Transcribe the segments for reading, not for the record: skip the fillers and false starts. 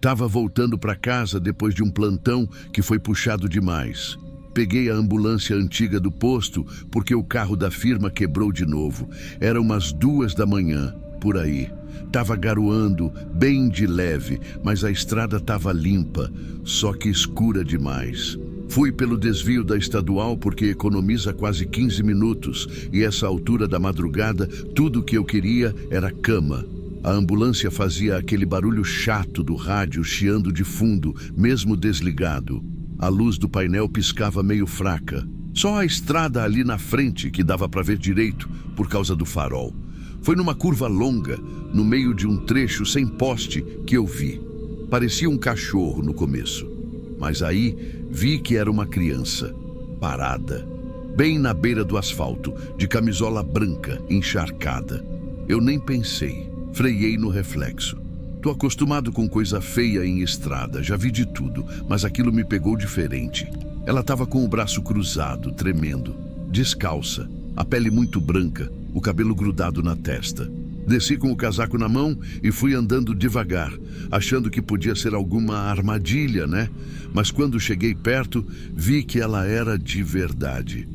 Tava voltando para casa depois de um plantão que foi puxado demais. Peguei a ambulância antiga do posto porque o carro da firma quebrou de novo. Era umas 2 da manhã, por aí. Tava garoando, bem de leve, mas a estrada tava limpa, só que escura demais. Fui pelo desvio da estadual porque economiza quase 15 minutos e essa altura da madrugada tudo o que eu queria era cama. A ambulância fazia aquele barulho chato do rádio chiando de fundo, mesmo desligado. A luz do painel piscava meio fraca. Só a estrada ali na frente que dava para ver direito por causa do farol. Foi numa curva longa, no meio de um trecho sem poste, que eu vi. Parecia um cachorro no começo. Mas aí vi que era uma criança, parada, bem na beira do asfalto, de camisola branca, encharcada. Eu nem pensei, freiei no reflexo. Tô acostumado com coisa feia em estrada, já vi de tudo, mas aquilo me pegou diferente. Ela estava com o braço cruzado, tremendo, descalça, a pele muito branca, o cabelo grudado na testa. Desci com o casaco na mão e fui andando devagar, achando que podia ser alguma armadilha, né? Mas quando cheguei perto, vi que ela era de verdade.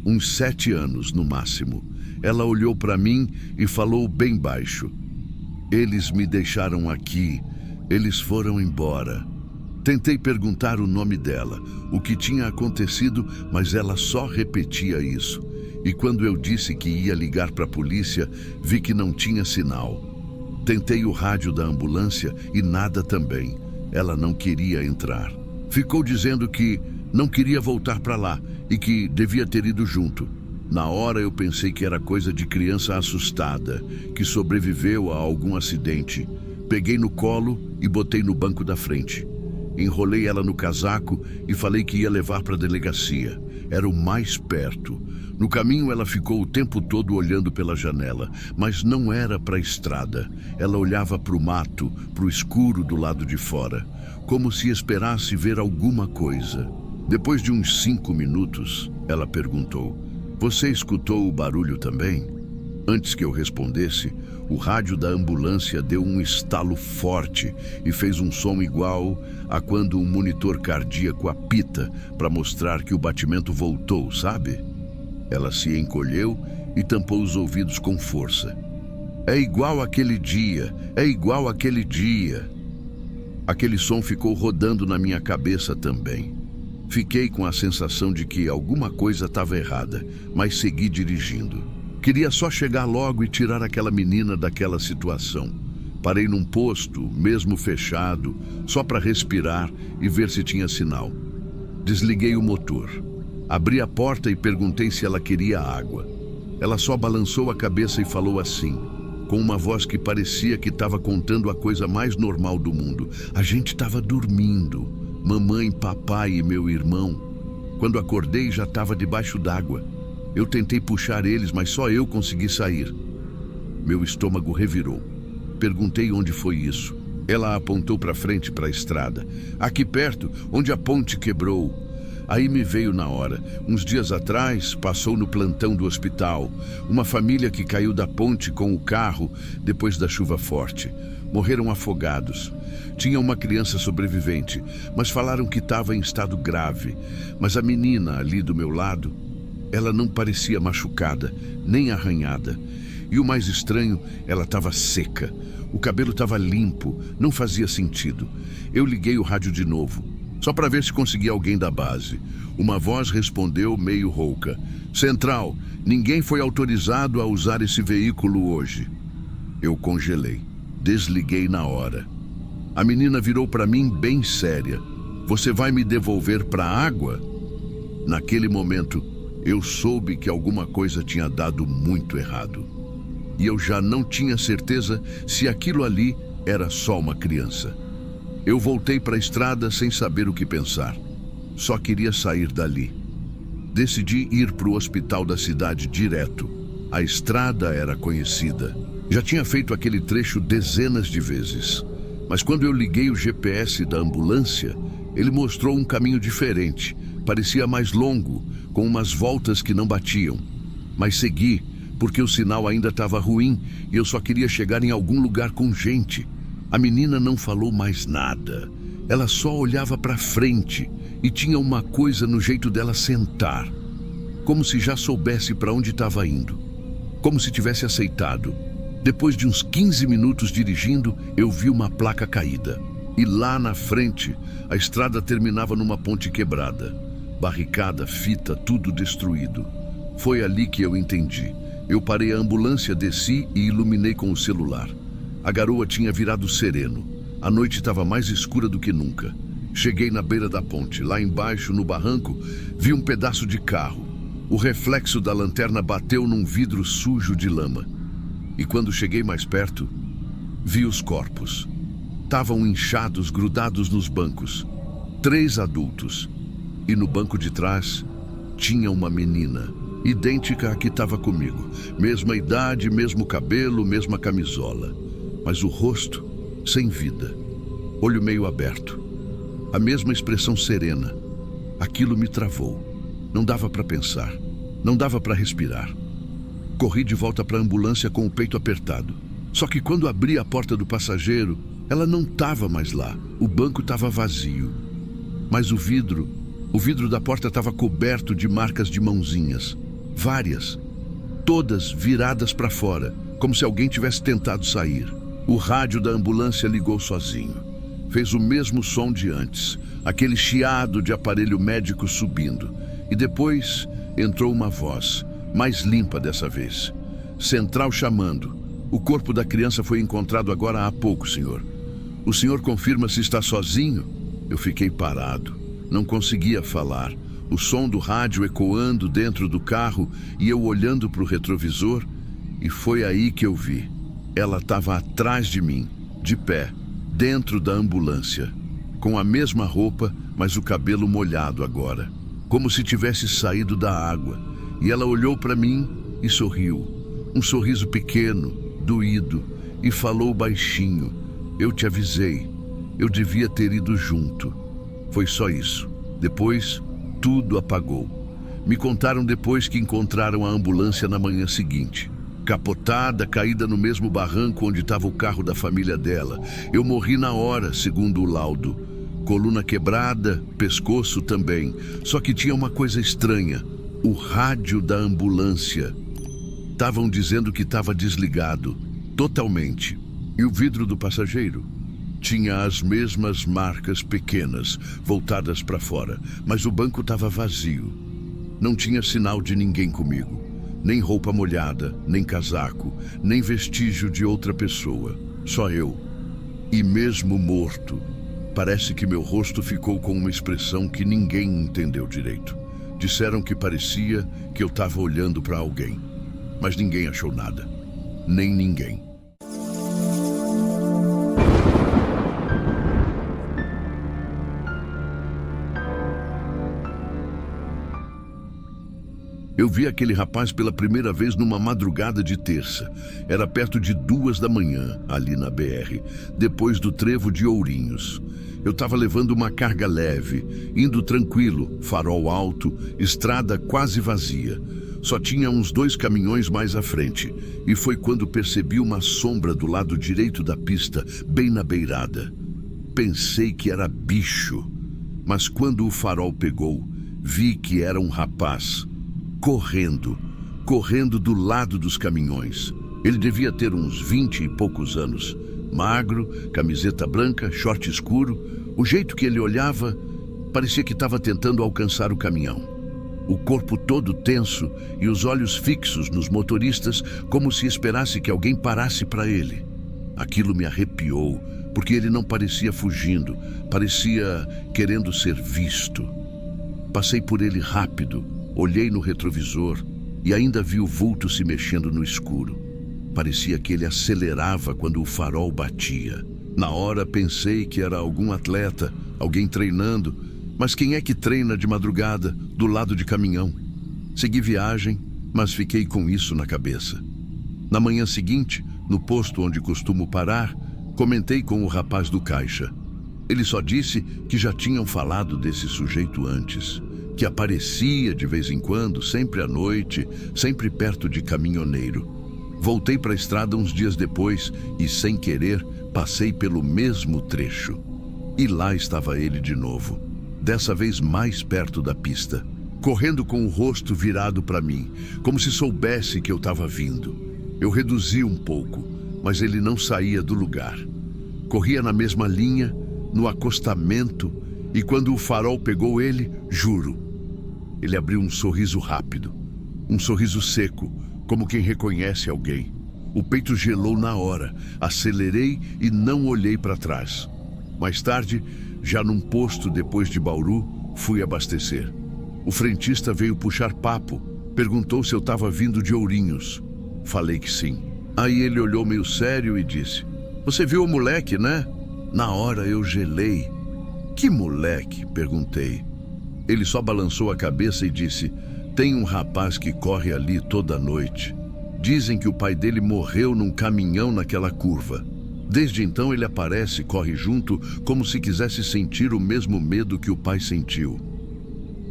Uns 7 anos, no máximo. Ela olhou para mim e falou bem baixo. Eles me deixaram aqui, eles foram embora. Tentei perguntar o nome dela, o que tinha acontecido, mas ela só repetia isso. E quando eu disse que ia ligar para a polícia, vi que não tinha sinal. Tentei o rádio da ambulância e nada também. Ela não queria entrar. Ficou dizendo que não queria voltar para lá e que devia ter ido junto. Na hora eu pensei que era coisa de criança assustada, que sobreviveu a algum acidente. Peguei no colo e botei no banco da frente. Enrolei ela no casaco e falei que ia levar para a delegacia. Era o mais perto. No caminho ela ficou o tempo todo olhando pela janela, mas não era para a estrada. Ela olhava para o mato, para o escuro do lado de fora, como se esperasse ver alguma coisa. Depois de uns 5 minutos, ela perguntou: "Você escutou o barulho também?" Antes que eu respondesse, o rádio da ambulância deu um estalo forte e fez um som igual a quando um monitor cardíaco apita para mostrar que o batimento voltou, sabe? Ela se encolheu e tampou os ouvidos com força. É igual aquele dia, é igual aquele dia. Aquele som ficou rodando na minha cabeça também. Fiquei com a sensação de que alguma coisa estava errada, mas segui dirigindo. Queria só chegar logo e tirar aquela menina daquela situação. Parei num posto, mesmo fechado, só para respirar e ver se tinha sinal. Desliguei o motor. Abri a porta e perguntei se ela queria água. Ela só balançou a cabeça e falou assim, com uma voz que parecia que estava contando a coisa mais normal do mundo. A gente estava dormindo, mamãe, papai e meu irmão. Quando acordei já estava debaixo d'água. Eu tentei puxar eles, mas só eu consegui sair. Meu estômago revirou. Perguntei onde foi isso. Ela apontou para frente, para a estrada. Aqui perto, onde a ponte quebrou. Aí me veio na hora. Uns dias atrás, passou no plantão do hospital. Uma família que caiu da ponte com o carro depois da chuva forte. Morreram afogados. Tinha uma criança sobrevivente, mas falaram que estava em estado grave. Mas a menina ali do meu lado, ela não parecia machucada, nem arranhada. E o mais estranho, ela estava seca. O cabelo estava limpo, não fazia sentido. Eu liguei o rádio de novo, só para ver se conseguia alguém da base. Uma voz respondeu meio rouca: "Central, ninguém foi autorizado a usar esse veículo hoje." Eu congelei. Desliguei na hora. A menina virou para mim bem séria: "Você vai me devolver para a água?" Naquele momento, eu soube que alguma coisa tinha dado muito errado. E eu já não tinha certeza se aquilo ali era só uma criança. Eu voltei para a estrada sem saber o que pensar. Só queria sair dali. Decidi ir para o hospital da cidade direto. A estrada era conhecida. Já tinha feito aquele trecho dezenas de vezes. Mas quando eu liguei o GPS da ambulância, ele mostrou um caminho diferente. Parecia mais longo, com umas voltas que não batiam. Mas segui, porque o sinal ainda estava ruim e eu só queria chegar em algum lugar com gente. A menina não falou mais nada. Ela só olhava para frente e tinha uma coisa no jeito dela sentar, como se já soubesse para onde estava indo, como se tivesse aceitado. Depois de uns 15 minutos dirigindo, eu vi uma placa caída. E lá na frente, a estrada terminava numa ponte quebrada. Barricada, fita, tudo destruído. Foi ali que eu entendi. Eu parei a ambulância, desci e iluminei com o celular. A garoa tinha virado sereno. A noite estava mais escura do que nunca. Cheguei na beira da ponte. Lá embaixo, no barranco, vi um pedaço de carro. O reflexo da lanterna bateu num vidro sujo de lama. E quando cheguei mais perto, vi os corpos. Estavam inchados, grudados nos bancos. 3 adultos. E no banco de trás, tinha uma menina, idêntica à que estava comigo. Mesma idade, mesmo cabelo, mesma camisola. Mas o rosto, sem vida. Olho meio aberto. A mesma expressão serena. Aquilo me travou. Não dava para pensar. Não dava para respirar. Corri de volta para a ambulância com o peito apertado. Só que quando abri a porta do passageiro, ela não estava mais lá. O banco estava vazio. Mas o vidro da porta estava coberto de marcas de mãozinhas. Várias. Todas viradas para fora, como se alguém tivesse tentado sair. O rádio da ambulância ligou sozinho. Fez o mesmo som de antes. Aquele chiado de aparelho médico subindo. E depois entrou uma voz, mais limpa dessa vez. Central chamando. O corpo da criança foi encontrado agora há pouco, senhor. O senhor confirma se está sozinho? Eu fiquei parado. Não conseguia falar. O som do rádio ecoando dentro do carro e eu olhando para o retrovisor. E foi aí que eu vi. Ela estava atrás de mim, de pé, dentro da ambulância. Com a mesma roupa, mas o cabelo molhado agora. Como se tivesse saído da água. E ela olhou para mim e sorriu. Um sorriso pequeno, doído, e falou baixinho: eu te avisei, eu devia ter ido junto. Foi só isso. Depois, tudo apagou. Me contaram depois que encontraram a ambulância na manhã seguinte. Capotada, caída no mesmo barranco onde estava o carro da família dela. Eu morri na hora, segundo o laudo. Coluna quebrada, pescoço também. Só que tinha uma coisa estranha. O rádio da ambulância. Estavam dizendo que estava desligado, totalmente. E o vidro do passageiro tinha as mesmas marcas pequenas, voltadas para fora, mas o banco estava vazio. Não tinha sinal de ninguém comigo, nem roupa molhada, nem casaco, nem vestígio de outra pessoa, só eu. E mesmo morto, parece que meu rosto ficou com uma expressão que ninguém entendeu direito. Disseram que parecia que eu estava olhando para alguém, mas ninguém achou nada, nem ninguém. Eu vi aquele rapaz pela primeira vez numa madrugada de terça. Era perto de 2 da manhã, ali na BR, depois do trevo de Ourinhos. Eu estava levando uma carga leve, indo tranquilo, farol alto, estrada quase vazia. Só tinha uns 2 caminhões mais à frente. E foi quando percebi uma sombra do lado direito da pista, bem na beirada. Pensei que era bicho, mas quando o farol pegou, vi que era um rapaz. Correndo do lado dos caminhões. Ele devia ter uns 20 e poucos anos. Magro, camiseta branca, short escuro. O jeito que ele olhava, parecia que estava tentando alcançar o caminhão. O corpo todo tenso e os olhos fixos nos motoristas, como se esperasse que alguém parasse para ele. Aquilo me arrepiou, porque ele não parecia fugindo, parecia querendo ser visto. Passei por ele rápido. Olhei no retrovisor e ainda vi o vulto se mexendo no escuro. Parecia que ele acelerava quando o farol batia. Na hora pensei que era algum atleta, alguém treinando, mas quem é que treina de madrugada, do lado de caminhão? Segui viagem, mas fiquei com isso na cabeça. Na manhã seguinte, no posto onde costumo parar, comentei com o rapaz do caixa. Ele só disse que já tinham falado desse sujeito antes. Que aparecia de vez em quando, sempre à noite, sempre perto de caminhoneiro. Voltei para a estrada uns dias depois e, sem querer, passei pelo mesmo trecho. E lá estava ele de novo, dessa vez mais perto da pista, correndo com o rosto virado para mim, como se soubesse que eu estava vindo. Eu reduzi um pouco, mas ele não saía do lugar. Corria na mesma linha, no acostamento, e quando o farol pegou ele, juro, ele abriu um sorriso rápido, um sorriso seco, como quem reconhece alguém. O peito gelou na hora, acelerei e não olhei para trás. Mais tarde, já num posto depois de Bauru, fui abastecer. O frentista veio puxar papo, perguntou se eu estava vindo de Ourinhos. Falei que sim. Aí ele olhou meio sério e disse: "Você viu o moleque, né?" Na hora eu gelei. "Que moleque?" perguntei. Ele só balançou a cabeça e disse: "Tem um rapaz que corre ali toda noite. Dizem que o pai dele morreu num caminhão naquela curva. Desde então ele aparece e corre junto como se quisesse sentir o mesmo medo que o pai sentiu."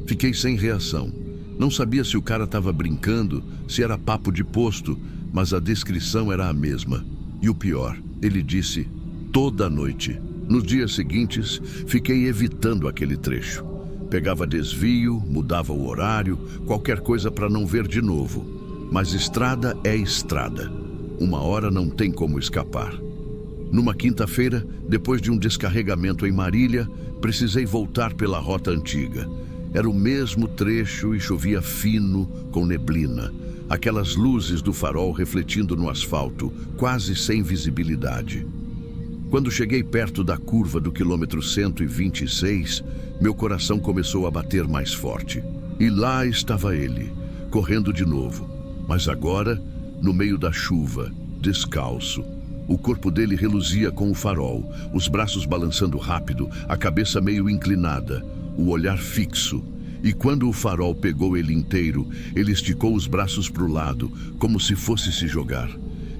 Fiquei sem reação. Não sabia se o cara estava brincando, se era papo de posto, mas a descrição era a mesma. E o pior, ele disse: "Toda noite." Nos dias seguintes, fiquei evitando aquele trecho. Pegava desvio, mudava o horário, qualquer coisa para não ver de novo. Mas estrada é estrada. Uma hora não tem como escapar. Numa quinta-feira, depois de um descarregamento em Marília, precisei voltar pela rota antiga. Era o mesmo trecho e chovia fino, com neblina. Aquelas luzes do farol refletindo no asfalto, quase sem visibilidade. Quando cheguei perto da curva do quilômetro 126, meu coração começou a bater mais forte. E lá estava ele, correndo de novo. Mas agora, no meio da chuva, descalço. O corpo dele reluzia com o farol, os braços balançando rápido, a cabeça meio inclinada, o olhar fixo. E quando o farol pegou ele inteiro, ele esticou os braços para o lado, como se fosse se jogar.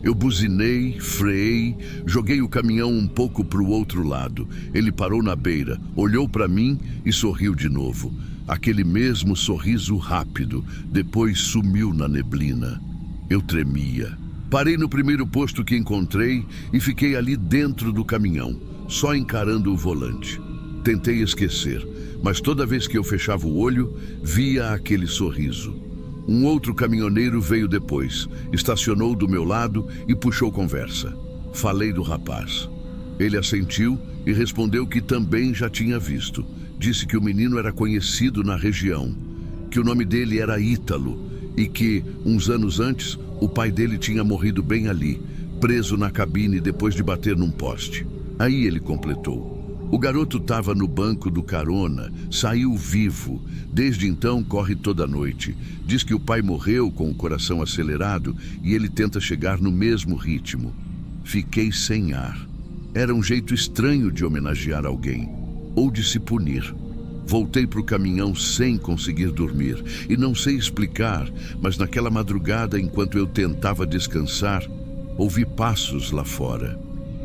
Eu buzinei, freei, joguei o caminhão um pouco para o outro lado. Ele parou na beira, olhou para mim e sorriu de novo. Aquele mesmo sorriso rápido, depois sumiu na neblina. Eu tremia. Parei no primeiro posto que encontrei e fiquei ali dentro do caminhão, só encarando o volante. Tentei esquecer, mas toda vez que eu fechava o olho, via aquele sorriso. Um outro caminhoneiro veio depois, estacionou do meu lado e puxou conversa. Falei do rapaz. Ele assentiu e respondeu que também já tinha visto. Disse que o menino era conhecido na região, que o nome dele era Ítalo e que, uns anos antes, o pai dele tinha morrido bem ali, preso na cabine depois de bater num poste. Aí ele completou: "O garoto estava no banco do carona, saiu vivo. Desde então corre toda noite. Diz que o pai morreu com o coração acelerado e ele tenta chegar no mesmo ritmo." Fiquei sem ar. Era um jeito estranho de homenagear alguém, ou de se punir. Voltei para o caminhão sem conseguir dormir. E não sei explicar, mas naquela madrugada, enquanto eu tentava descansar, ouvi passos lá fora.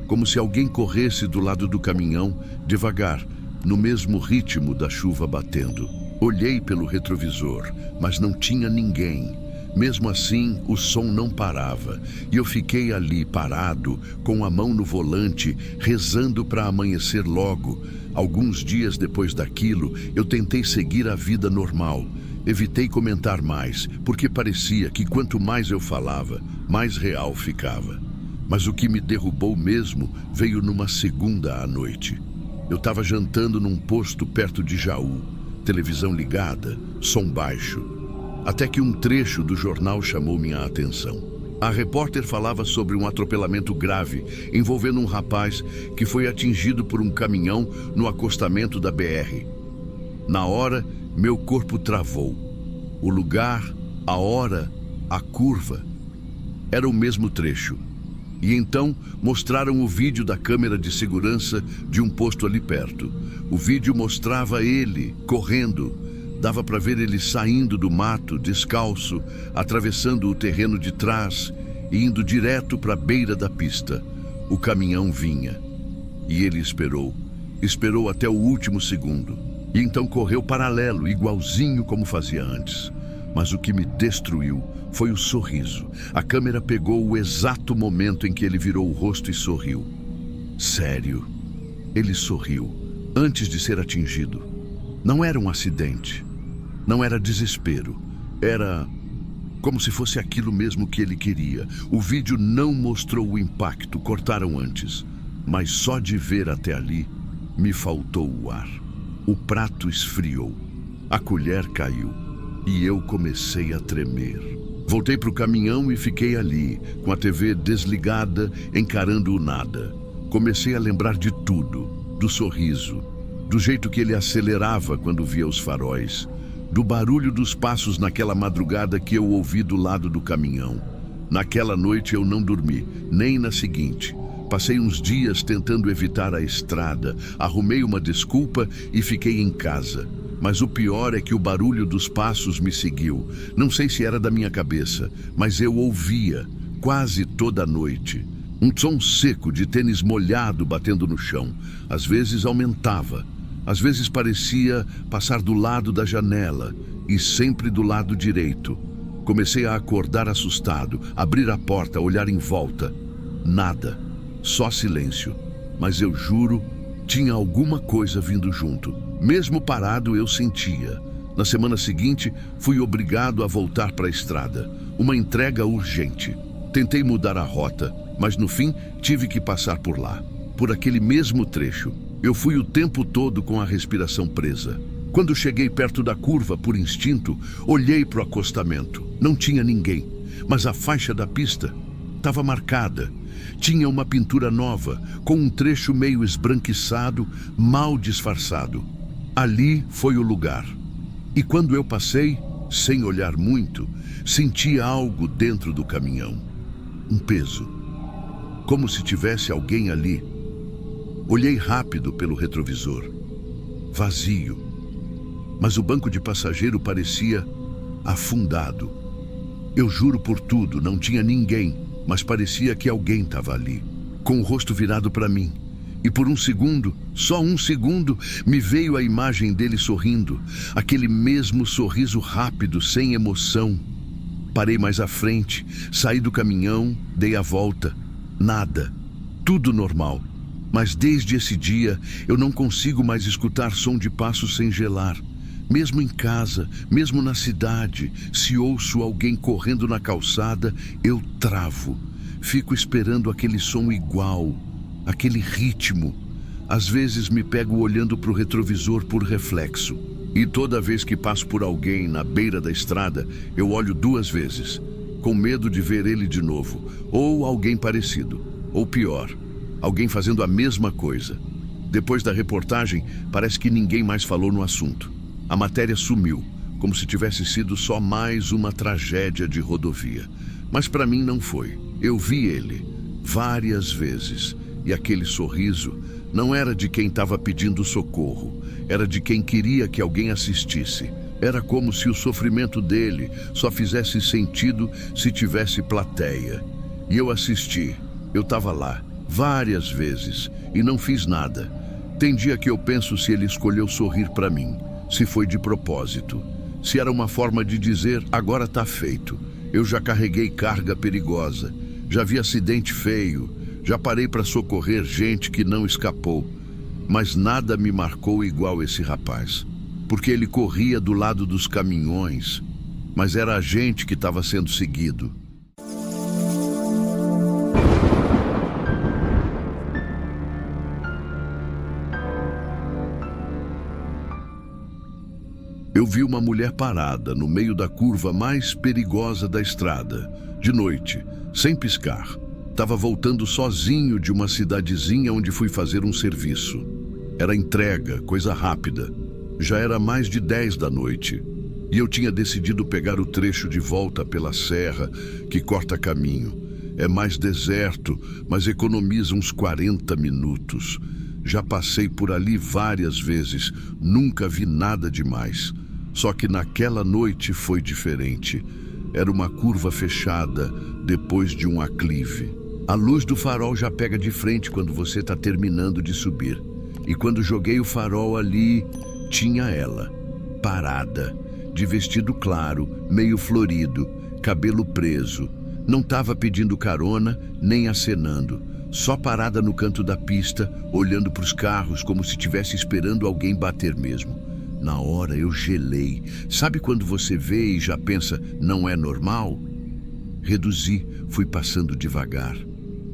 Como se alguém corresse do lado do caminhão, devagar, no mesmo ritmo da chuva batendo. Olhei pelo retrovisor, mas não tinha ninguém. Mesmo assim, o som não parava, e eu fiquei ali parado, com a mão no volante, rezando para amanhecer logo. Alguns dias depois daquilo, eu tentei seguir a vida normal. Evitei comentar mais, porque parecia que quanto mais eu falava, mais real ficava. Mas o que me derrubou mesmo veio numa segunda à noite. Eu estava jantando num posto perto de Jaú, televisão ligada, som baixo. Até que um trecho do jornal chamou minha atenção. A repórter falava sobre um atropelamento grave envolvendo um rapaz que foi atingido por um caminhão no acostamento da BR. Na hora, meu corpo travou. O lugar, a hora, a curva. Era o mesmo trecho. E então mostraram o vídeo da câmera de segurança de um posto ali perto. O vídeo mostrava ele correndo. Dava para ver ele saindo do mato, descalço, atravessando o terreno de trás e indo direto para a beira da pista. O caminhão vinha. E ele esperou. Esperou até o último segundo. E então correu paralelo, igualzinho como fazia antes. Mas o que me destruiu foi o sorriso. A câmera pegou o exato momento em que ele virou o rosto e sorriu. Sério. Ele sorriu, antes de ser atingido. Não era um acidente. Não era desespero. Era como se fosse aquilo mesmo que ele queria. O vídeo não mostrou o impacto, cortaram antes. Mas só de ver até ali, me faltou o ar. O prato esfriou. A colher caiu. E eu comecei a tremer. Voltei para o caminhão e fiquei ali, com a TV desligada, encarando o nada. Comecei a lembrar de tudo, do sorriso, do jeito que ele acelerava quando via os faróis, do barulho dos passos naquela madrugada que eu ouvi do lado do caminhão. Naquela noite eu não dormi, nem na seguinte. Passei uns dias tentando evitar a estrada, arrumei uma desculpa e fiquei em casa. Mas o pior é que o barulho dos passos me seguiu. Não sei se era da minha cabeça, mas eu ouvia, quase toda noite. Um som seco de tênis molhado batendo no chão. Às vezes aumentava. Às vezes parecia passar do lado da janela e sempre do lado direito. Comecei a acordar assustado, abrir a porta, olhar em volta. Nada, só silêncio. Mas eu juro, tinha alguma coisa vindo junto. Mesmo parado, eu sentia. Na semana seguinte, fui obrigado a voltar para a estrada. Uma entrega urgente. Tentei mudar a rota, mas no fim tive que passar por lá, por aquele mesmo trecho. Eu fui o tempo todo com a respiração presa. Quando cheguei perto da curva, por instinto, olhei para o acostamento. Não tinha ninguém, mas a faixa da pista estava marcada. Tinha uma pintura nova, com um trecho meio esbranquiçado, mal disfarçado. Ali foi o lugar. E quando eu passei, sem olhar muito, senti algo dentro do caminhão. Um peso. Como se tivesse alguém ali. Olhei rápido pelo retrovisor. Vazio. Mas o banco de passageiro parecia afundado. Eu juro por tudo, não tinha ninguém, mas parecia que alguém estava ali, com o rosto virado para mim. E por um segundo, só um segundo, me veio a imagem dele sorrindo. Aquele mesmo sorriso rápido, sem emoção. Parei mais à frente, saí do caminhão, dei a volta. Nada. Tudo normal. Mas desde esse dia, eu não consigo mais escutar som de passos sem gelar. Mesmo em casa, mesmo na cidade, se ouço alguém correndo na calçada, eu travo. Fico esperando aquele som igual, aquele ritmo. Às vezes me pego olhando para o retrovisor por reflexo. E toda vez que passo por alguém na beira da estrada, eu olho 2 vezes, com medo de ver ele de novo, ou alguém parecido, ou pior, alguém fazendo a mesma coisa. Depois da reportagem, parece que ninguém mais falou no assunto. A matéria sumiu, como se tivesse sido só mais uma tragédia de rodovia. Mas para mim não foi. Eu vi ele várias vezes, e aquele sorriso não era de quem estava pedindo socorro, era de quem queria que alguém assistisse. Era como se o sofrimento dele só fizesse sentido se tivesse plateia. E eu assisti, eu estava lá, várias vezes, e não fiz nada. Tem dia que eu penso se ele escolheu sorrir para mim, se foi de propósito, se era uma forma de dizer, agora tá feito. Eu já carreguei carga perigosa, já vi acidente feio, já parei para socorrer gente que não escapou. Mas nada me marcou igual esse rapaz, porque ele corria do lado dos caminhões, mas era a gente que estava sendo seguido. Eu vi uma mulher parada no meio da curva mais perigosa da estrada, de noite, sem piscar. Estava voltando sozinho de uma cidadezinha onde fui fazer um serviço. Era entrega, coisa rápida. Já era mais de 10 da noite. E eu tinha decidido pegar o trecho de volta pela serra que corta caminho. É mais deserto, mas economiza uns 40 minutos. Já passei por ali várias vezes, nunca vi nada demais. Só que naquela noite foi diferente. Era uma curva fechada, depois de um aclive. A luz do farol já pega de frente quando você está terminando de subir. E quando joguei o farol ali, tinha ela, parada, de vestido claro, meio florido, cabelo preso. Não estava pedindo carona, nem acenando. só parada no canto da pista, olhando para os carros como se estivesse esperando alguém bater mesmo. Na hora eu gelei. Sabe quando você vê e já pensa, não é normal? Reduzi, fui passando devagar.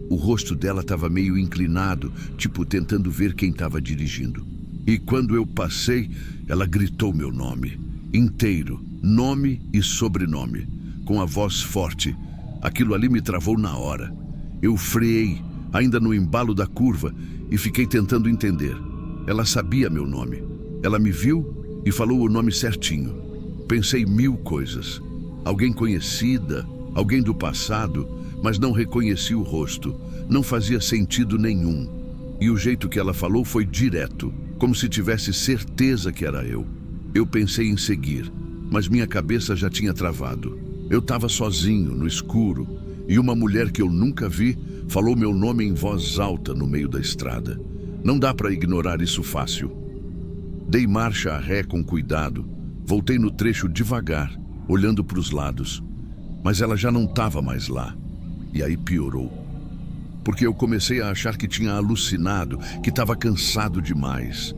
O rosto dela estava meio inclinado, tipo tentando ver quem estava dirigindo. E quando eu passei, ela gritou meu nome, inteiro, nome e sobrenome, com a voz forte. Aquilo ali me travou na hora. Eu freei, ainda no embalo da curva, e fiquei tentando entender. Ela sabia meu nome. Ela me viu e falou o nome certinho. Pensei 1000 coisas. Alguém conhecida, alguém do passado, mas não reconheci o rosto. Não fazia sentido nenhum. E o jeito que ela falou foi direto, como se tivesse certeza que era eu. Eu pensei em seguir, mas minha cabeça já tinha travado. Eu estava sozinho, no escuro, e uma mulher que eu nunca vi falou meu nome em voz alta no meio da estrada. Não dá para ignorar isso fácil. Dei marcha a ré com cuidado, voltei no trecho devagar, olhando para os lados. Mas ela já não estava mais lá. E aí piorou. Porque eu comecei a achar que tinha alucinado, que estava cansado demais.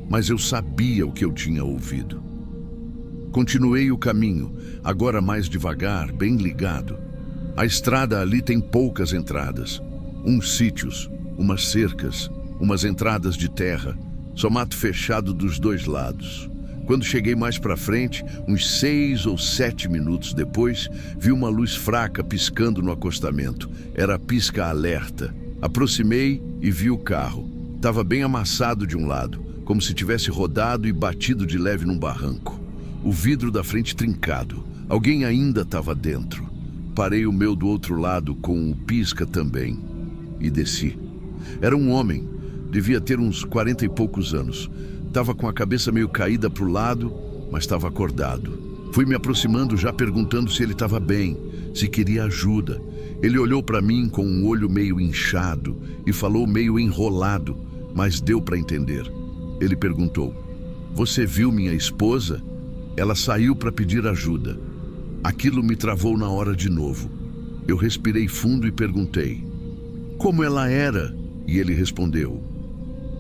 Mas eu sabia o que eu tinha ouvido. Continuei o caminho, agora mais devagar, bem ligado. A estrada ali tem poucas entradas. Uns sítios, umas cercas, umas entradas de terra. Só mato fechado dos 2 lados. Quando cheguei mais para frente, uns 6 ou 7 minutos depois, vi uma luz fraca piscando no acostamento. Era a pisca-alerta. Aproximei e vi o carro. Estava bem amassado de um lado, como se tivesse rodado e batido de leve num barranco. O vidro da frente trincado. Alguém ainda estava dentro. Parei o meu do outro lado com o pisca também. E desci. Era um homem. Devia ter uns 40 e poucos anos. Estava com a cabeça meio caída para o lado, mas estava acordado. Fui me aproximando já perguntando se ele estava bem, se queria ajuda. Ele olhou para mim com um olho meio inchado e falou meio enrolado, mas deu para entender. Ele perguntou: "Você viu minha esposa? Ela saiu para pedir ajuda." Aquilo me travou na hora de novo. Eu respirei fundo e perguntei: "Como ela era?" E ele respondeu: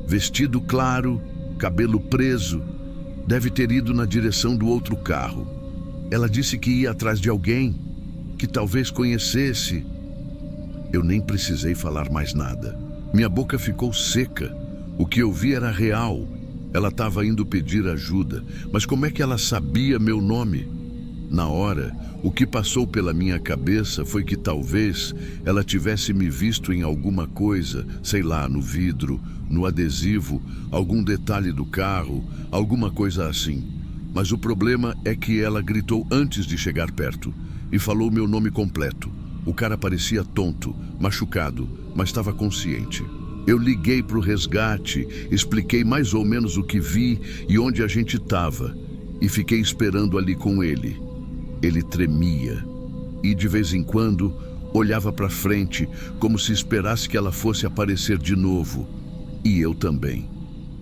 "Vestido claro, cabelo preso, deve ter ido na direção do outro carro. Ela disse que ia atrás de alguém, que talvez conhecesse." Eu nem precisei falar mais nada. Minha boca ficou seca. O que eu vi era real. Ela estava indo pedir ajuda, mas como é que ela sabia meu nome? Na hora, o que passou pela minha cabeça foi que talvez ela tivesse me visto em alguma coisa, sei lá, no vidro, no adesivo, algum detalhe do carro, alguma coisa assim. Mas o problema é que ela gritou antes de chegar perto e falou meu nome completo. O cara parecia tonto, machucado, mas estava consciente. Eu liguei para o resgate, expliquei mais ou menos o que vi e onde a gente estava, e fiquei esperando ali com ele. Ele tremia e, de vez em quando, olhava para frente, como se esperasse que ela fosse aparecer de novo. E eu também.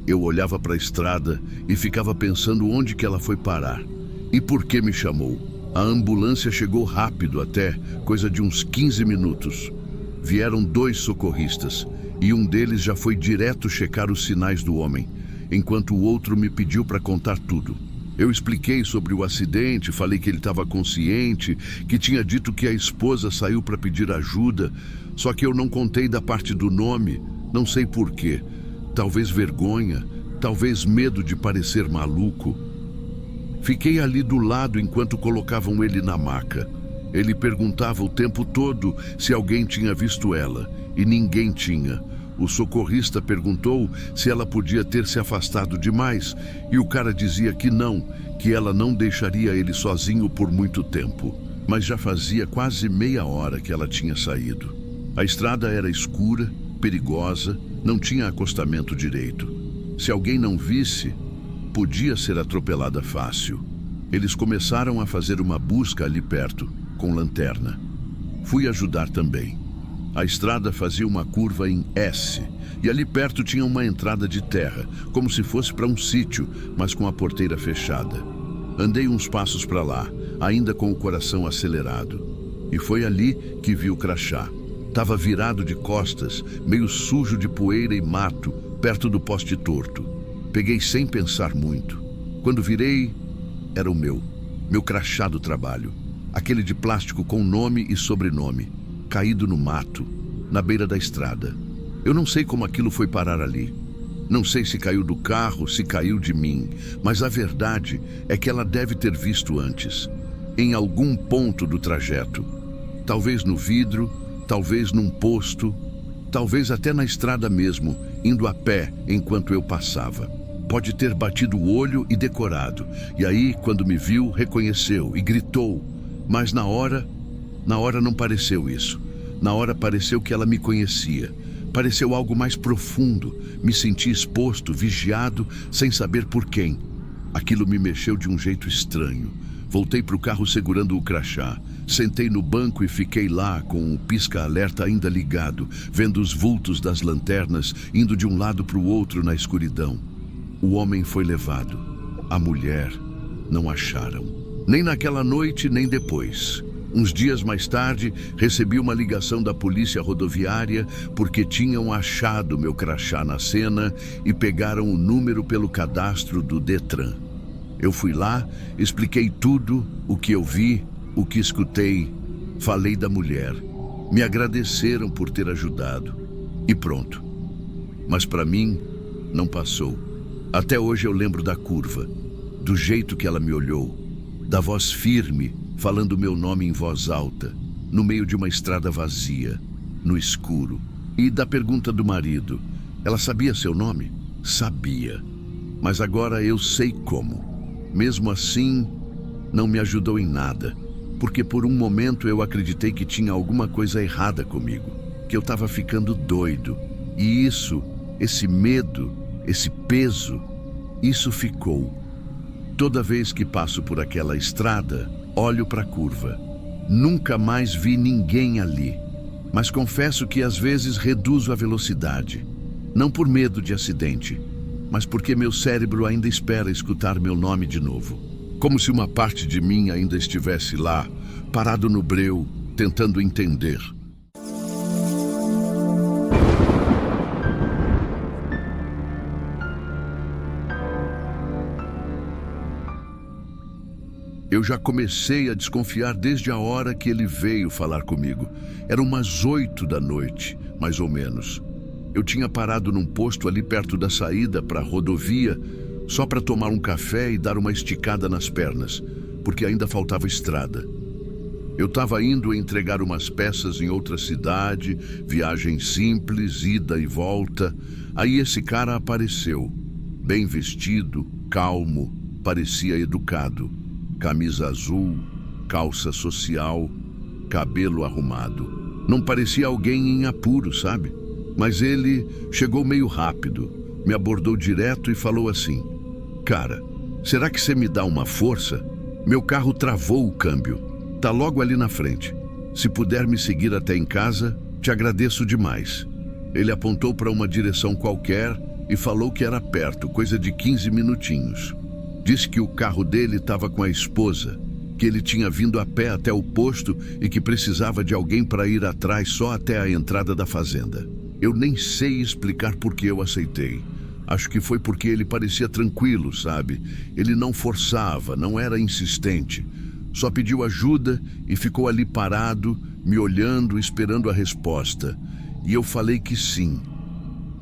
Eu olhava para a estrada e ficava pensando onde que ela foi parar. E por que me chamou? A ambulância chegou rápido até, coisa de uns 15 minutos. Vieram 2 socorristas e um deles já foi direto checar os sinais do homem, enquanto o outro me pediu para contar tudo. Eu expliquei sobre o acidente, falei que ele estava consciente, que tinha dito que a esposa saiu para pedir ajuda, só que eu não contei da parte do nome, não sei por quê. Talvez vergonha, talvez medo de parecer maluco. Fiquei ali do lado enquanto colocavam ele na maca. Ele perguntava o tempo todo se alguém tinha visto ela, e ninguém tinha. O socorrista perguntou se ela podia ter se afastado demais, e o cara dizia que não, que ela não deixaria ele sozinho por muito tempo. Mas já fazia quase meia hora que ela tinha saído. A estrada era escura, perigosa, não tinha acostamento direito. Se alguém não visse, podia ser atropelada fácil. Eles começaram a fazer uma busca ali perto, com lanterna. Fui ajudar também. A estrada fazia uma curva em S, e ali perto tinha uma entrada de terra, como se fosse para um sítio, mas com a porteira fechada. Andei uns passos para lá, ainda com o coração acelerado. E foi ali que vi o crachá. Estava virado de costas, meio sujo de poeira e mato, perto do poste torto. Peguei sem pensar muito. Quando virei, era o meu crachá do trabalho. Aquele de plástico com nome e sobrenome, caído no mato, na beira da estrada. Eu não sei como aquilo foi parar ali. Não sei se caiu do carro, se caiu de mim, mas a verdade é que ela deve ter visto antes, em algum ponto do trajeto. Talvez no vidro, talvez num posto, talvez até na estrada mesmo, indo a pé enquanto eu passava. Pode ter batido o olho e decorado, e aí, quando me viu, reconheceu e gritou. Mas na hora não pareceu isso. Na hora pareceu que ela me conhecia. Pareceu algo mais profundo. Me senti exposto, vigiado, sem saber por quem. Aquilo me mexeu de um jeito estranho. Voltei para o carro segurando o crachá. Sentei no banco e fiquei lá com o pisca-alerta ainda ligado, vendo os vultos das lanternas indo de um lado para o outro na escuridão. O homem foi levado. A mulher não acharam. Nem naquela noite, nem depois. Uns dias mais tarde, recebi uma ligação da polícia rodoviária porque tinham achado meu crachá na cena e pegaram o número pelo cadastro do Detran. Eu fui lá, expliquei tudo, o que eu vi, o que escutei, falei da mulher. Me agradeceram por ter ajudado. E pronto. Mas para mim, não passou. Até hoje eu lembro da curva, do jeito que ela me olhou, da voz firme, falando meu nome em voz alta, no meio de uma estrada vazia, no escuro. E da pergunta do marido, ela sabia seu nome? Sabia. Mas agora eu sei como. Mesmo assim, não me ajudou em nada, porque por um momento eu acreditei que tinha alguma coisa errada comigo, que eu estava ficando doido. E isso, esse medo, esse peso, isso ficou. Toda vez que passo por aquela estrada, olho para a curva. Nunca mais vi ninguém ali, mas confesso que às vezes reduzo a velocidade. Não por medo de acidente, mas porque meu cérebro ainda espera escutar meu nome de novo. Como se uma parte de mim ainda estivesse lá, parado no breu, tentando entender. Eu já comecei a desconfiar desde a hora que ele veio falar comigo. Eram umas 8 da noite, mais ou menos. Eu tinha parado num posto ali perto da saída para a rodovia, só para tomar um café e dar uma esticada nas pernas, porque ainda faltava estrada. Eu estava indo entregar umas peças em outra cidade, viagem simples, ida e volta. Aí esse cara apareceu, bem vestido, calmo, parecia educado. Camisa azul, calça social, cabelo arrumado. Não parecia alguém em apuro, sabe? Mas ele chegou meio rápido, me abordou direto e falou assim: "Cara, será que você me dá uma força? Meu carro travou o câmbio. Tá logo ali na frente. Se puder me seguir até em casa, te agradeço demais." Ele apontou para uma direção qualquer e falou que era perto, coisa de 15 minutinhos. Disse que o carro dele estava com a esposa, que ele tinha vindo a pé até o posto e que precisava de alguém para ir atrás só até a entrada da fazenda. Eu nem sei explicar por que eu aceitei. Acho que foi porque ele parecia tranquilo, sabe? Ele não forçava, não era insistente. Só pediu ajuda e ficou ali parado, me olhando, esperando a resposta. E eu falei que sim.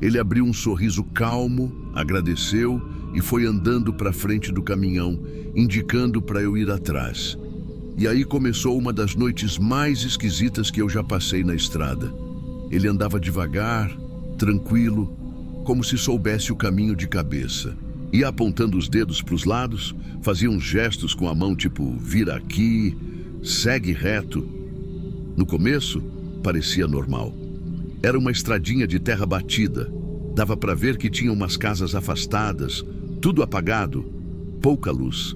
Ele abriu um sorriso calmo, agradeceu e foi andando para frente do caminhão, indicando para eu ir atrás. E aí começou uma das noites mais esquisitas que eu já passei na estrada. Ele andava devagar, tranquilo, como se soubesse o caminho de cabeça. Ia apontando os dedos para os lados, fazia uns gestos com a mão tipo, vira aqui, segue reto. No começo, parecia normal. Era uma estradinha de terra batida. Dava para ver que tinha umas casas afastadas, tudo apagado, pouca luz.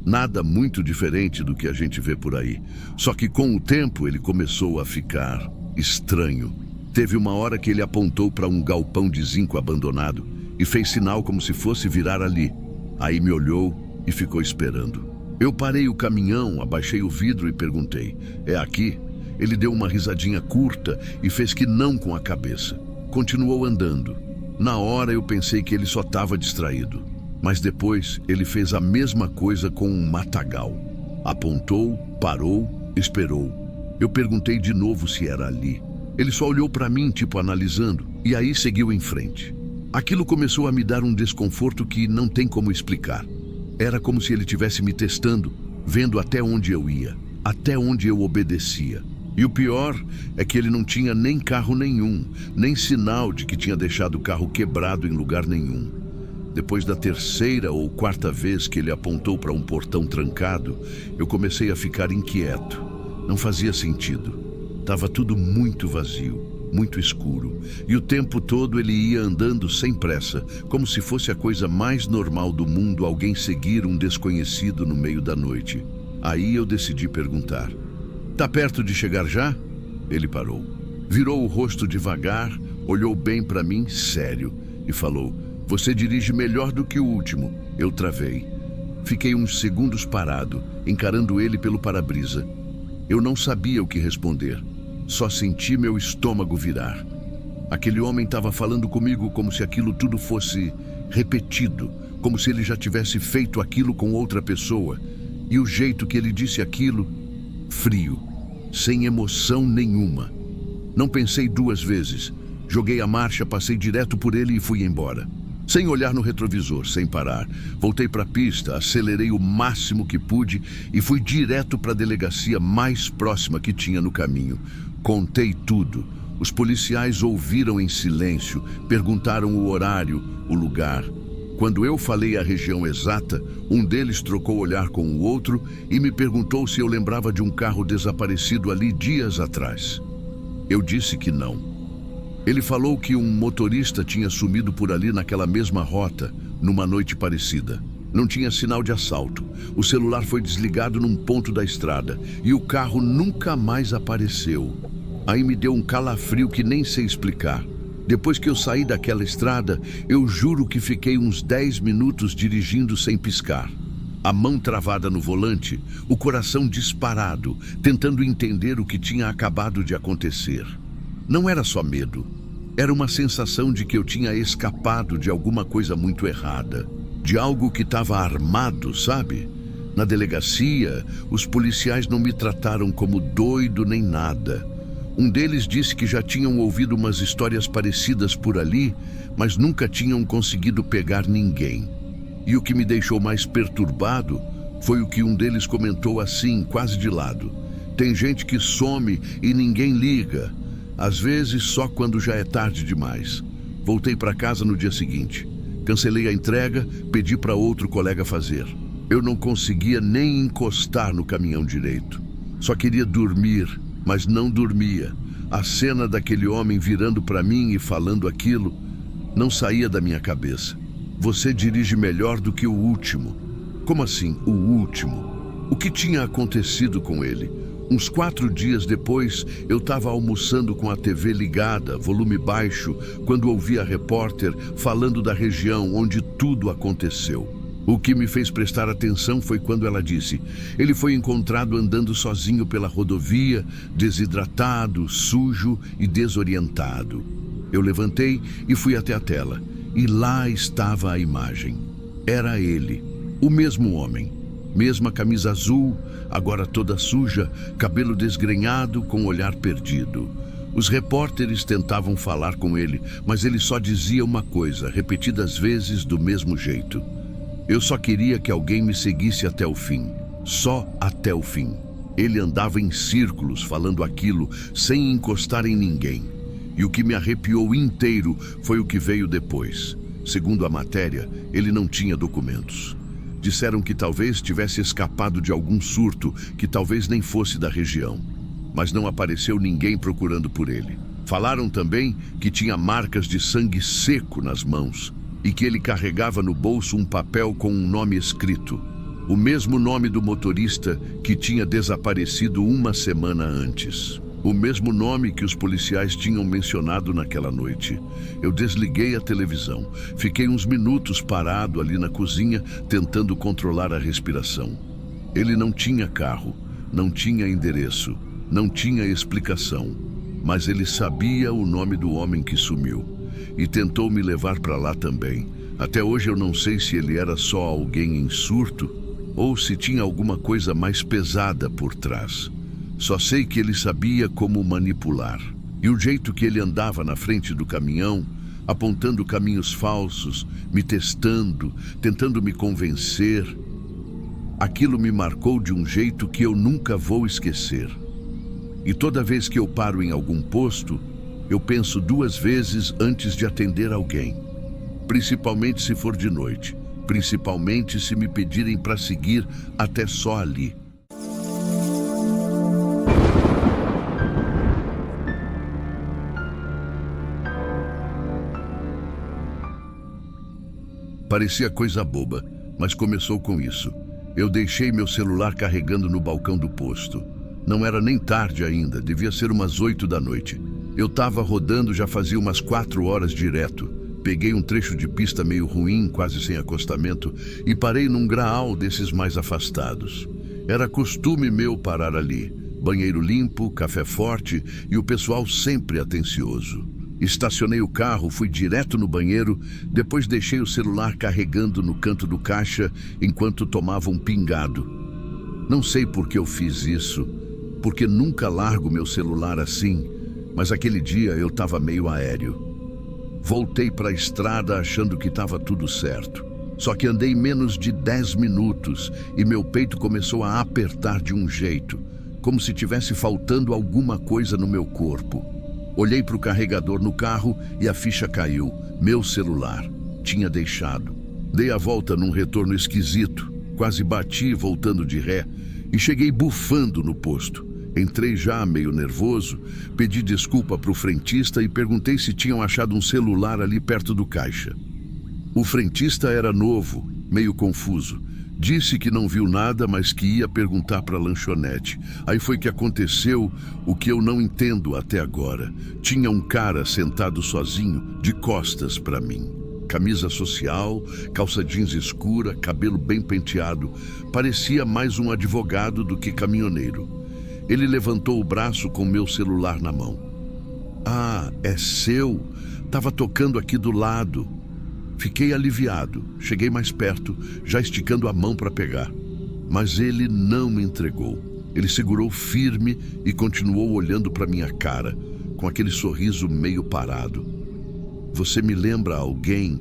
Nada muito diferente do que a gente vê por aí. Só que com o tempo ele começou a ficar estranho. Teve uma hora que ele apontou para um galpão de zinco abandonado e fez sinal como se fosse virar ali. Aí me olhou e ficou esperando. Eu parei o caminhão, abaixei o vidro e perguntei: "É aqui?" Ele deu uma risadinha curta e fez que não com a cabeça. Continuou andando. Na hora eu pensei que ele só estava distraído. Mas depois ele fez a mesma coisa com um matagal. Apontou, parou, esperou. Eu perguntei de novo se era ali. Ele só olhou para mim, tipo analisando, e aí seguiu em frente. Aquilo começou a me dar um desconforto que não tem como explicar. Era como se ele estivesse me testando, vendo até onde eu ia, até onde eu obedecia. E o pior é que ele não tinha nem carro nenhum, nem sinal de que tinha deixado o carro quebrado em lugar nenhum. Depois da terceira ou quarta vez que ele apontou para um portão trancado, eu comecei a ficar inquieto. Não fazia sentido. Estava tudo muito vazio, muito escuro. E o tempo todo ele ia andando sem pressa, como se fosse a coisa mais normal do mundo alguém seguir um desconhecido no meio da noite. Aí eu decidi perguntar: "Tá perto de chegar já?" Ele parou. Virou o rosto devagar, olhou bem para mim, sério, e falou: "Você dirige melhor do que o último." Eu travei. Fiquei uns segundos parado, encarando ele pelo para-brisa. Eu não sabia o que responder. Só senti meu estômago virar. Aquele homem estava falando comigo como se aquilo tudo fosse repetido, como se ele já tivesse feito aquilo com outra pessoa. E o jeito que ele disse aquilo, frio, sem emoção nenhuma. Não pensei duas vezes. Joguei a marcha, passei direto por ele e fui embora. Sem olhar no retrovisor, sem parar. Voltei para a pista, acelerei o máximo que pude e fui direto para a delegacia mais próxima que tinha no caminho. Contei tudo. Os policiais ouviram em silêncio, perguntaram o horário, o lugar. Quando eu falei a região exata, um deles trocou olhar com o outro e me perguntou se eu lembrava de um carro desaparecido ali dias atrás. Eu disse que não. Ele falou que um motorista tinha sumido por ali naquela mesma rota, numa noite parecida. Não tinha sinal de assalto. O celular foi desligado num ponto da estrada e o carro nunca mais apareceu. Aí me deu um calafrio que nem sei explicar. Depois que eu saí daquela estrada, eu juro que fiquei uns 10 minutos dirigindo sem piscar. A mão travada no volante, o coração disparado, tentando entender o que tinha acabado de acontecer. Não era só medo. Era uma sensação de que eu tinha escapado de alguma coisa muito errada. De algo que estava armado, sabe? Na delegacia, os policiais não me trataram como doido nem nada. Um deles disse que já tinham ouvido umas histórias parecidas por ali, mas nunca tinham conseguido pegar ninguém. E o que me deixou mais perturbado foi o que um deles comentou assim, quase de lado. Tem gente que some e ninguém liga. Às vezes só quando já é tarde demais. Voltei para casa no dia seguinte. Cancelei a entrega, pedi para outro colega fazer. Eu não conseguia nem encostar no caminhão direito. Só queria dormir, mas não dormia. A cena daquele homem virando para mim e falando aquilo não saía da minha cabeça. Você dirige melhor do que o último. Como assim, o último? O que tinha acontecido com ele? Uns 4 dias depois, eu estava almoçando com a TV ligada, volume baixo, quando ouvi a repórter falando da região onde tudo aconteceu. O que me fez prestar atenção foi quando ela disse: ele foi encontrado andando sozinho pela rodovia, desidratado, sujo e desorientado. Eu levantei e fui até a tela, e lá estava a imagem. Era ele, o mesmo homem. Mesma camisa azul, agora toda suja, cabelo desgrenhado, com olhar perdido. Os repórteres tentavam falar com ele, mas ele só dizia uma coisa, repetidas vezes do mesmo jeito. Eu só queria que alguém me seguisse até o fim. Só até o fim. Ele andava em círculos falando aquilo, sem encostar em ninguém. E o que me arrepiou inteiro foi o que veio depois. Segundo a matéria, ele não tinha documentos. Disseram que talvez tivesse escapado de algum surto, que talvez nem fosse da região. Mas não apareceu ninguém procurando por ele. Falaram também que tinha marcas de sangue seco nas mãos e que ele carregava no bolso um papel com um nome escrito. O mesmo nome do motorista que tinha desaparecido uma semana antes. O mesmo nome que os policiais tinham mencionado naquela noite. Eu desliguei a televisão. Fiquei uns minutos parado ali na cozinha, tentando controlar a respiração. Ele não tinha carro, não tinha endereço. Não tinha explicação, mas ele sabia o nome do homem que sumiu e tentou me levar para lá também. Até hoje eu não sei se ele era só alguém em surto ou se tinha alguma coisa mais pesada por trás. Só sei que ele sabia como manipular. E o jeito que ele andava na frente do caminhão, apontando caminhos falsos, me testando, tentando me convencer, aquilo me marcou de um jeito que eu nunca vou esquecer. E toda vez que eu paro em algum posto, eu penso 2 vezes antes de atender alguém. Principalmente se for de noite. Principalmente se me pedirem para seguir até só ali. Parecia coisa boba, mas começou com isso. Eu deixei meu celular carregando no balcão do posto. Não era nem tarde ainda, devia ser umas 8 da noite. Eu estava rodando já fazia umas 4 horas direto. Peguei um trecho de pista meio ruim, quase sem acostamento, e parei num graal desses mais afastados. Era costume meu parar ali. Banheiro limpo, café forte e o pessoal sempre atencioso. Estacionei o carro, fui direto no banheiro, depois deixei o celular carregando no canto do caixa enquanto tomava um pingado. Não sei por que eu fiz isso, porque nunca largo meu celular assim, mas aquele dia eu estava meio aéreo. Voltei para a estrada achando que estava tudo certo. Só que andei menos de 10 minutos e meu peito começou a apertar de um jeito, como se tivesse faltando alguma coisa no meu corpo. Olhei para o carregador no carro e a ficha caiu. Meu celular. Tinha deixado. Dei a volta num retorno esquisito. Quase bati voltando de ré e cheguei bufando no posto. Entrei já meio nervoso, pedi desculpa para o frentista e perguntei se tinham achado um celular ali perto do caixa. O frentista era novo, meio confuso. Disse que não viu nada, mas que ia perguntar para a lanchonete. Aí foi que aconteceu o que eu não entendo até agora. Tinha um cara sentado sozinho, de costas para mim. Camisa social, calça jeans escura, cabelo bem penteado. Parecia mais um advogado do que caminhoneiro. Ele levantou o braço com meu celular na mão. Ah, é seu? Tava tocando aqui do lado. Fiquei aliviado, cheguei mais perto, já esticando a mão para pegar. Mas ele não me entregou. Ele segurou firme e continuou olhando para minha cara, com aquele sorriso meio parado. Você me lembra alguém?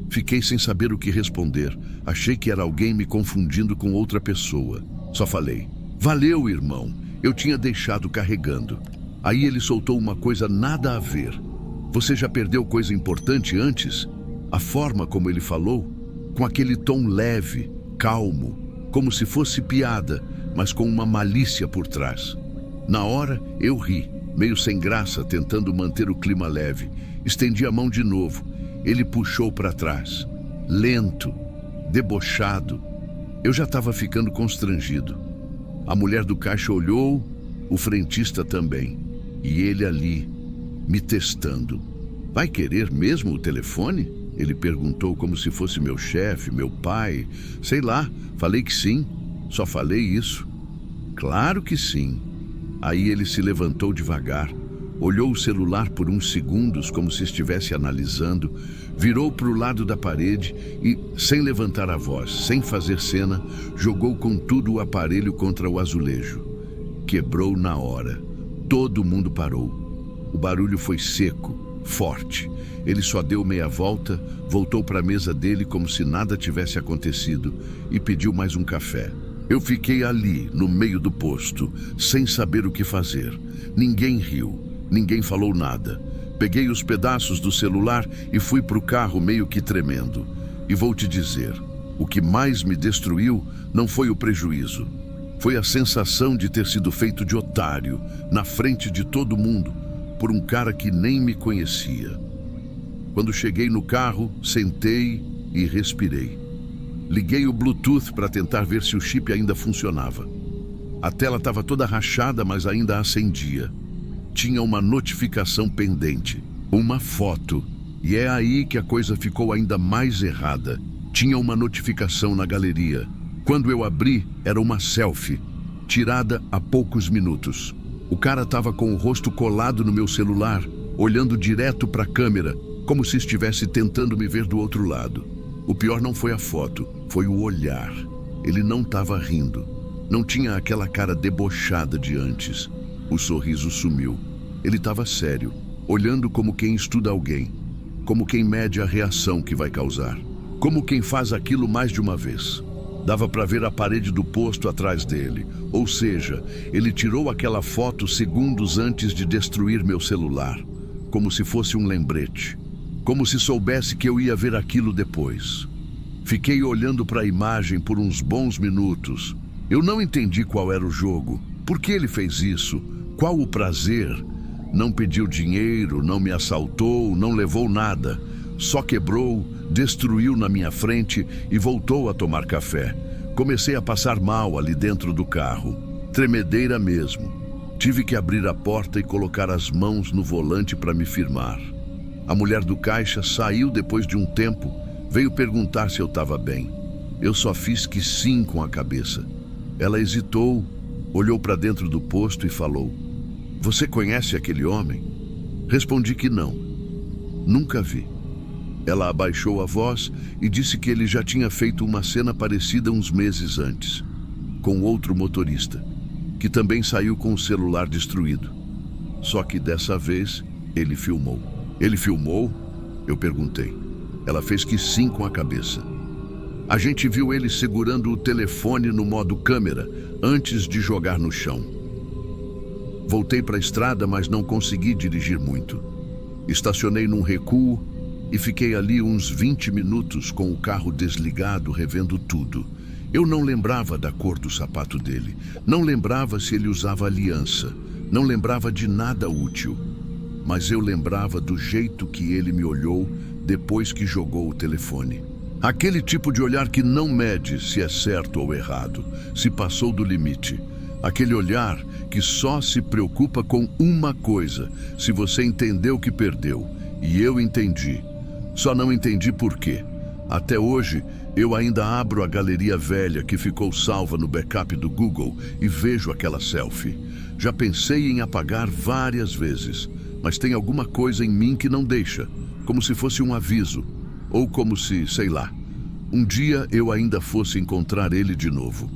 Fiquei sem saber o que responder. Achei que era alguém me confundindo com outra pessoa. Só falei, valeu, irmão. Eu tinha deixado carregando. Aí ele soltou uma coisa nada a ver. Você já perdeu coisa importante antes? A forma como ele falou, com aquele tom leve, calmo, como se fosse piada, mas com uma malícia por trás. Na hora, eu ri, meio sem graça, tentando manter o clima leve. Estendi a mão de novo. Ele puxou para trás, lento, debochado. Eu já estava ficando constrangido. A mulher do caixa olhou, o frentista também. E ele ali, me testando. Vai querer mesmo o telefone? Ele perguntou como se fosse meu chefe, meu pai. Sei lá, falei que sim. Só falei isso. Claro que sim. Aí ele se levantou devagar, olhou o celular por uns segundos como se estivesse analisando, virou para o lado da parede e, sem levantar a voz, sem fazer cena, jogou com tudo o aparelho contra o azulejo. Quebrou na hora. Todo mundo parou. O barulho foi seco, forte. Ele só deu meia volta, voltou para a mesa dele como se nada tivesse acontecido e pediu mais um café. Eu fiquei ali, no meio do posto, sem saber o que fazer. Ninguém riu, ninguém falou nada. Peguei os pedaços do celular e fui para o carro meio que tremendo. E vou te dizer, o que mais me destruiu não foi o prejuízo. Foi a sensação de ter sido feito de otário, na frente de todo mundo, por um cara que nem me conhecia. Quando cheguei no carro, sentei e respirei. Liguei o Bluetooth para tentar ver se o chip ainda funcionava. A tela estava toda rachada, mas ainda acendia. Tinha uma notificação pendente, uma foto. E é aí que a coisa ficou ainda mais errada. Tinha uma notificação na galeria. Quando eu abri, era uma selfie, tirada há poucos minutos. O cara estava com o rosto colado no meu celular, olhando direto para a câmera, como se estivesse tentando me ver do outro lado. O pior não foi a foto, foi o olhar. Ele não estava rindo. Não tinha aquela cara debochada de antes. O sorriso sumiu. Ele estava sério, olhando como quem estuda alguém, como quem mede a reação que vai causar, como quem faz aquilo mais de uma vez. Dava para ver a parede do posto atrás dele, ou seja, ele tirou aquela foto segundos antes de destruir meu celular, como se fosse um lembrete, como se soubesse que eu ia ver aquilo depois. Fiquei olhando para a imagem por uns bons minutos. Eu não entendi qual era o jogo, por que ele fez isso, qual o prazer. Não pediu dinheiro, não me assaltou, não levou nada. Só quebrou, destruiu na minha frente e voltou a tomar café. Comecei a passar mal ali dentro do carro. Tremedeira mesmo. Tive que abrir a porta e colocar as mãos no volante para me firmar. A mulher do caixa saiu depois de um tempo, veio perguntar se eu estava bem. Eu só fiz que sim com a cabeça. Ela hesitou, olhou para dentro do posto e falou: "Você conhece aquele homem?" Respondi que não. Nunca vi. Ela abaixou a voz e disse que ele já tinha feito uma cena parecida uns meses antes, com outro motorista, que também saiu com o celular destruído. Só que dessa vez, ele filmou. Ele filmou? Eu perguntei. Ela fez que sim com a cabeça. A gente viu ele segurando o telefone no modo câmera antes de jogar no chão. Voltei para a estrada, mas não consegui dirigir muito. Estacionei num recuo e fiquei ali uns 20 minutos com o carro desligado, revendo tudo. Eu não lembrava da cor do sapato dele, não lembrava se ele usava aliança, não lembrava de nada útil. Mas eu lembrava do jeito que ele me olhou depois que jogou o telefone. Aquele tipo de olhar que não mede se é certo ou errado, se passou do limite. Aquele olhar que só se preocupa com uma coisa: se você entendeu que perdeu. E eu entendi. Só não entendi por quê. Até hoje, eu ainda abro a galeria velha que ficou salva no backup do Google e vejo aquela selfie. Já pensei em apagar várias vezes, mas tem alguma coisa em mim que não deixa, como se fosse um aviso, ou como se, sei lá, um dia eu ainda fosse encontrar ele de novo.